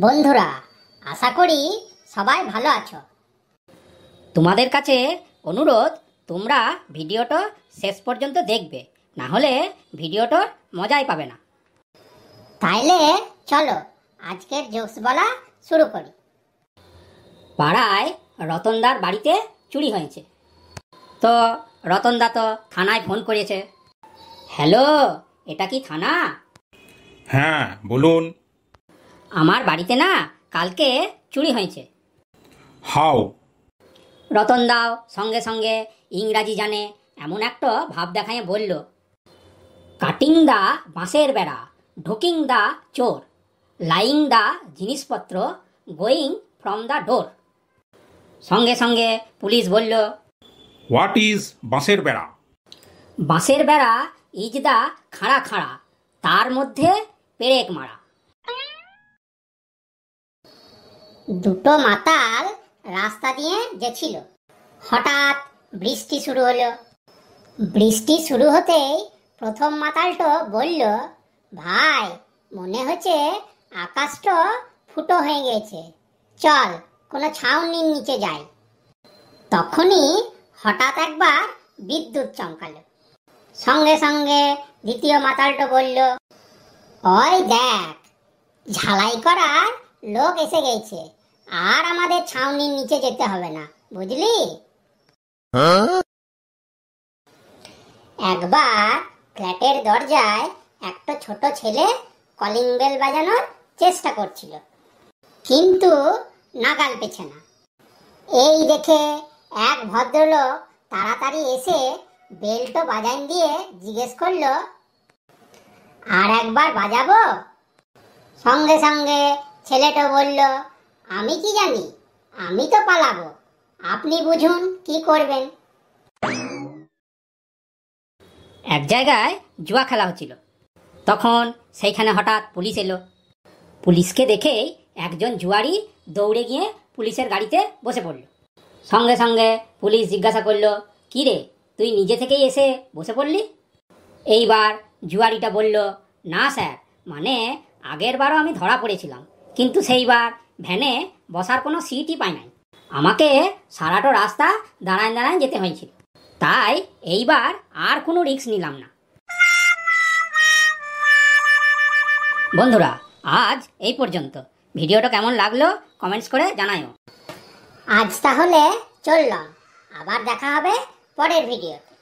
বন্ধুরা, আশা করি সবাই ভালো আছো। তোমাদের কাছে অনুরোধ, তোমরা ভিডিওটা শেষ পর্যন্ত দেখবে, না হলে ভিডিওটার মজাই পাবে না। তাইলে চলো আজকের জোকস বলা শুরু করি। পাড়ায় রতনদার বাড়িতে চুরি হয়েছে, তো রতনদা তো থানায় ফোন করেছে। হ্যালো, এটা কি থানা? হ্যাঁ বলুন। আমার বাড়িতে না কালকে চুরি হয়েছে। হাউ? রতনদাও সঙ্গে সঙ্গে ইংরাজি জানে এমন একটা ভাব দেখায় বলল, কাটিং দা বাঁশের বেড়া, ঢুকিং দা চোর, লাইং দা জিনিসপত্র, গোয়িং ফ্রম দা ডোর। সঙ্গে সঙ্গে পুলিশ বলল, হোয়াট ইজ বাঁশের বেড়া? বাঁশের বেড়া ইজ দা খাড়া খাড়া, তার মধ্যে পেরেক মারা। দুটো মাতাল রাস্তা দিয়ে যেছিল, হঠাৎ বৃষ্টি শুরু হলো। বৃষ্টি শুরু হতেই প্রথম মাতালটো বলল, ভাই মনে হচ্ছে আকাশটা ফুটো হয়ে গেছে, চল কোনো ছাউনির নিচে যাই। তখনই হঠাৎ একবার বিদ্যুৎ চমকালো। সঙ্গে সঙ্গে দ্বিতীয় মাতালটো বলল, ওই দেখ, ঝালাই করার লোক এসে গেছে, আর আমাদের ছাউনির নিচে যেতে হবে না, বুঝলি? একবার ফ্ল্যাটের দরজায় একটা ছোট ছেলে কলিং বেল বাজানোর চেষ্টা করছিল, কিন্তু নাগাল পেছে না। এই দেখে এক ভদ্রলোক তাড়াতাড়ি এসে বেলটো বাজান দিয়ে জিজ্ঞেস করলো, আর একবার বাজাবো? সঙ্গে সঙ্গে ছেলেটা বলল, আমি কি জানি, আমি তো পালাবো, আপনি বুঝুন কি করবেন। এক জায়গায় জুয়া খেলা হচ্ছিল, তখন সেইখানে হঠাৎ পুলিশ এলো। পুলিশকে দেখেই একজন জুয়ারি দৌড়ে গিয়ে পুলিশের গাড়িতে বসে পড়ল। সঙ্গে সঙ্গে পুলিশ জিজ্ঞাসা করলো, কি রে, তুই নিজে থেকেই এসে বসে পড়লি? এইবার জুয়ারিটা বলল, না স্যার, মানে আগের বারও আমি ধরা পড়েছিলাম, কিন্তু সেইবার ভ্যানে বসার কোনো সিটই পাই নাই, আমাকে সারাটো রাস্তা দাঁড়ায় দাঁড়ায় যেতে হয়েছিল, তাই এইবার আর কোনো রিস্ক নিলাম না। বন্ধুরা, আজ এই পর্যন্ত। ভিডিওটা কেমন লাগলো কমেন্টস করে জানাও। আজ তাহলে চললাম, আবার দেখা হবে পরের ভিডিওতে।